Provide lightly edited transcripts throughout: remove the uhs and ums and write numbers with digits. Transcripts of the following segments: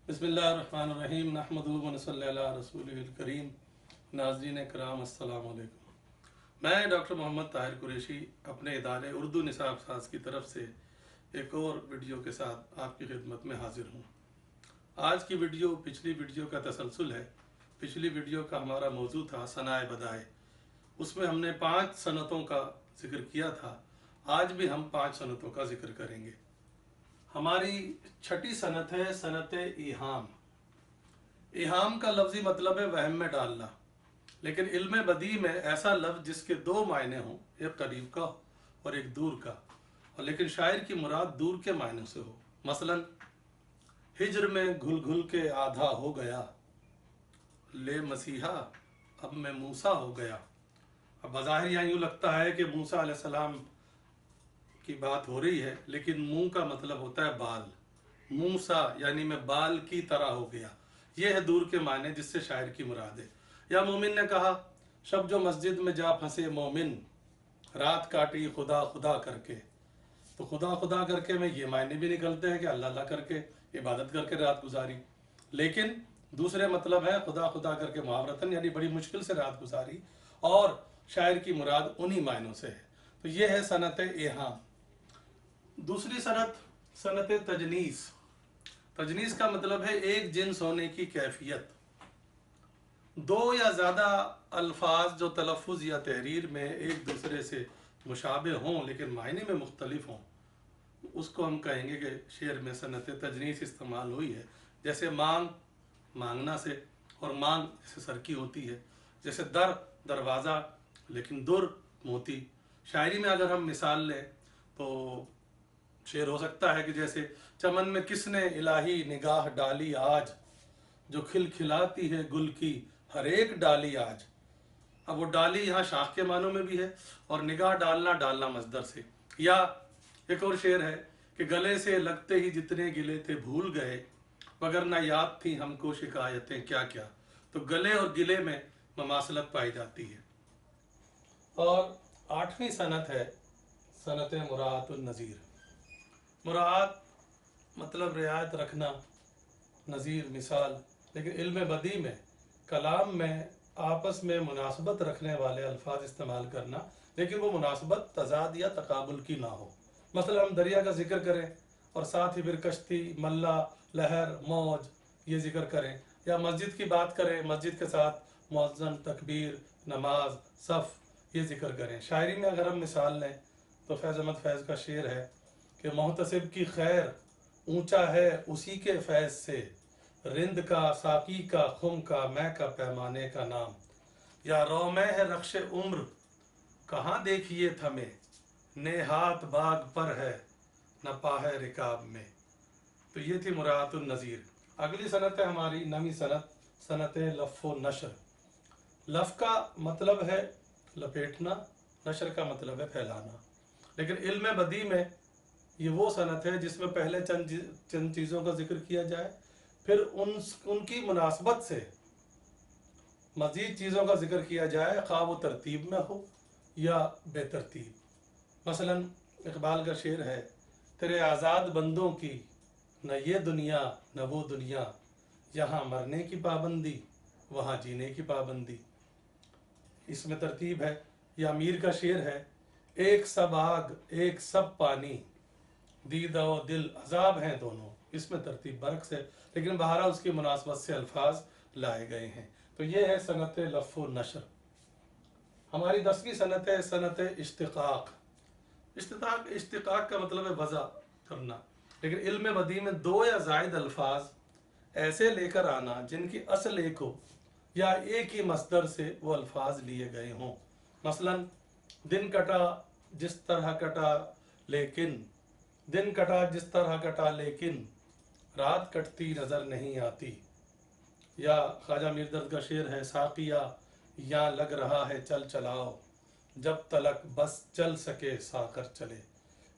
बिस्मिल्लाहिर्रहमानिर्रहीम नहमदुहु व नसल्ली अला रसूलिहिल करीम। नाज़रीन कराम अस्सलामु अलैकुम। मैं डॉक्टर मोहम्मद ताहिर कुरैशी अपने इदारे उर्दू निसाब साज की तरफ से एक और वीडियो के साथ आपकी खिदमत में हाजिर हूँ। आज की वीडियो पिछली वीडियो का तसलसल है। पिछली वीडियो का हमारा मौजू था सनाए बदाए। उसमें हमने 5 सनतों का जिक्र किया था। आज भी हम 5 सनतों का जिक्र करेंगे। हमारी छठी सनत है सनत इहाम। इहाम का लफ्जी मतलब है वहम में डालना, लेकिन इल्म बदी में ऐसा लफ्ज जिसके 2 मायने हों, एक करीब का और एक दूर का, और लेकिन शायर की मुराद दूर के मायने से हो। मसलन हिज्र में घुल घुल के आधा हो गया, ले मसीहा अब मैं मूसा हो गया। अब बज़ाहिर यहाँ यूँ लगता है कि मूसा अलैहिस्सलाम की बात हो रही है, लेकिन मुंह का मतलब होता है बाल। मूसा यानी मैं बाल की तरह हो गया। यह है दूर के माने जिससे शायर की मुराद है। या मोमिन ने कहा, शब जो मस्जिद में जा फंसे मोमिन, रात काटी खुदा खुदा करके। तो खुदा खुदा करके में ये मायने भी निकलते हैं कि अल्लाह अल्लाह करके इबादत करके रात गुजारी, लेकिन दूसरे मतलब है खुदा खुदा करके मुहावरतन यानी बड़ी मुश्किल से रात गुजारी, और शायर की मुराद उन्हीं मायनों से है। तो ये है सनत इहाम। दूसरी सनत सनत तजनीस। तजनीस का मतलब है एक जिन्स होने की कैफियत। 2 या ज़्यादा अल्फाज जो तलफ़ुज़ या तहरीर में एक दूसरे से मुशाबे हों लेकिन मायने में मुख्तलिफ हों, उसको हम कहेंगे कि शेर में सनत तजनीस इस्तेमाल हुई है। जैसे मांग, मांगना से, और मांग जैसे सर की होती है। जैसे दर, दरवाज़ा, लेकिन दुर, मोती। शायरी में अगर हम मिसाल लें तो शेर हो सकता है कि जैसे चमन में किसने इलाही निगाह डाली आज, जो खिलखिलाती है गुल की हर एक डाली आज। अब वो डाली यहाँ शाख के मानों में भी है, और निगाह डालना, डालना मजदर से। या एक और शेर है कि गले से लगते ही जितने गिले थे भूल गए, मगर ना याद थी हमको शिकायतें क्या क्या। तो गले और गिले में ममासलत पाई जाती है। और 8वीं सनत है सनत मुराअतुन नज़ीर। मुरात मतलब रियायत रखना, नज़ीर मिसाल। लेकिन इल्म बदी में, कलाम में आपस में मुनासबत रखने वाले अल्फाज इस्तेमाल करना, लेकिन वो मुनासबत तजाद या तकाबुल की ना हो। मतलब हम दरिया का जिक्र करें और साथ ही फिर कश्ती, मल्ला, लहर, मौज ये जिक्र करें, या मस्जिद की बात करें, मस्जिद के साथ मुअज्जन, तकबीर, नमाज, सफ़ ये जिक्र करें। शायरी में अगर हम मिसाल लें तो फैज़ अहमद फैज़ का शेर है कि मोहतसिब की खैर ऊंचा है उसी के फैज़ से, रिंद का, साकी का, खुम का, मैं का, पैमाने का नाम। या रोमे है रख्श उम्र कहाँ देखिए थमे, नेहात बाग पर है न पाहे रिकाब में। तो ये थी मुराअतुन नज़ीर। अगली सनत है हमारी 9वीं सनत सनत लफ़ व नशर। लफ़ का मतलब है लपेटना, नशर का मतलब है फैलाना। लेकिन इल्म बदी में ये वो सनत है जिसमें पहले चंद चीज़ों का जिक्र किया जाए, फिर उनकी मुनासबत से मज़ीद चीज़ों का जिक्र किया जाए, खा वो तरतीब में हो या बेतरतीब। मसलन इकबाल का शेर है, तेरे आज़ाद बंदों की न ये दुनिया न वो दुनिया, यहाँ मरने की पाबंदी वहाँ जीने की पाबंदी। इसमें तरतीब है। या मीर का शेर है, एक सब आग एक सब पानी, दीदा व दिल अजाब हैं दोनों। इसमें तरतीब बरक्स है, लेकिन बहरहाल उसकी मुनासबत से अल्फाज लाए गए हैं। तो ये है सनत लफ़ व नशर। हमारी 10वीं सनत है सनत इश्तिक़ाक़। इश्तिक़ाक़ का मतलब है वज़ा करना, लेकिन इल्म बदी में 2 या ज़ायद अल्फाज ऐसे लेकर आना जिनकी असल एक हो या एक ही मस्दर से वो अल्फाज लिए गए हों। मसलन दिन कटा जिस तरह कटा लेकिन, दिन कटा जिस तरह कटा लेकिन, रात कटती नज़र नहीं आती। या ख्वाजा मीर दर्द का शेर है, साकिया या लग रहा है चल चलाओ, जब तलक बस चल सके साकर चले।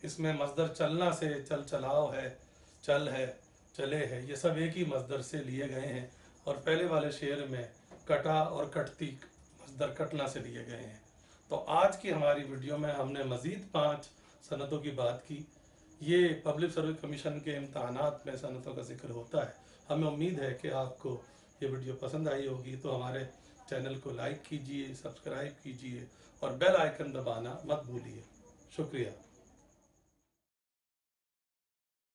इसमें मस्दर चलना से चल चलाओ है, चल है, चले है, ये सब एक ही मस्दर से लिए गए हैं। और पहले वाले शेर में कटा और कटती मस्दर कटना से लिए गए हैं। तो आज की हमारी वीडियो में हमने मज़ीद 5 सनतों की बात की। یہ پبلک سروس کمیشن کے امتحانات میں صنعتوں کا ذکر ہوتا ہے. ہمیں امید ہے کہ آپ کو یہ ویڈیو پسند آئی ہوگی، تو ہمارے چینل کو لائک کیجئے، سبسکرائب کیجئے اور بیل آئیکن دبانا مت بھولیے. شکریہ.